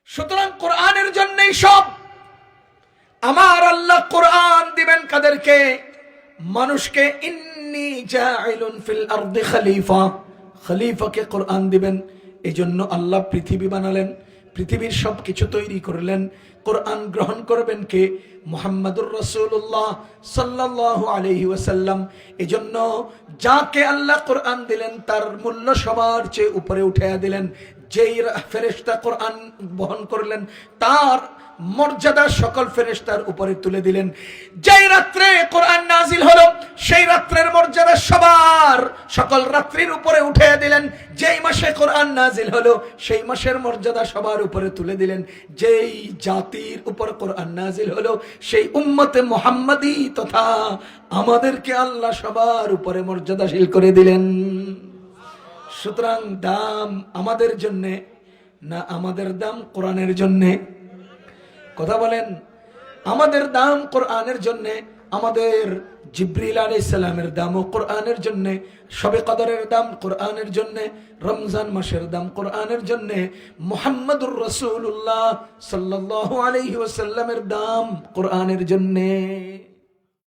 সুতরাং কোরআনের জন্যই সব। আমার আল্লাহ কোরআন দিবেন কাদেরকে? মানুষকে। ইন্নী জাইলুন ফিল আরদি খলিফা, খলিফাকে কোরআন দিবেন। এজন্য আল্লাহ পৃথিবী বানালেন, পৃথিবীর সবকিছু তৈরি করলেন। কোরআন গ্রহণ করবেন কে? মুহাম্মাদুর রাসূলুল্লাহ সাল্লাল্লাহু আলাইহি ওয়াসাল্লাম। এজন্য যাকে আল্লাহ কোরআন দিলেন তার মূল্য সবার চেয়ে উপরে উঠাইয়া দিলেন। যেই ফেরেশতা কোরআন বহন করলেন তার মর্যাদা সকল ফেরেশতার উপরে তুলে দিলেন। যেই রাত্রে কোরআন নাজিল হলো সেই রাত্রের মর্যাদা সবার সকল রাত্রির উপরে উঠিয়ে দিলেন। যেই মাসে কোরআন নাজিল হলো সেই মাসের মর্যাদা সবার উপরে তুলে দিলেন। যেই জাতির উপর কোরআন নাজিল হলো সেই উম্মতে মুহাম্মাদি তথা আমাদেরকে আল্লাহ সবার উপরে মর্যাদাশীল করে দিলেন। সুতরাং দাম আমাদের জন্যে না আমাদের দাম কোরআনের জন্যে? কথা বলেন। আমাদের দাম কোরআনের জন্যে। আমাদের জিবরিল আলাইহিস সালামের দামও কোরআনের জন্যে, শবে কদরের দাম কোরআনের জন্যে, রমজান মাসের দাম কোরআনের জন্যে, মুহাম্মাদুর রাসূলুল্লাহ সাল্লাল্লাহু আলাইহি ওয়াসাল্লামের দাম কোরআনের জন্যে।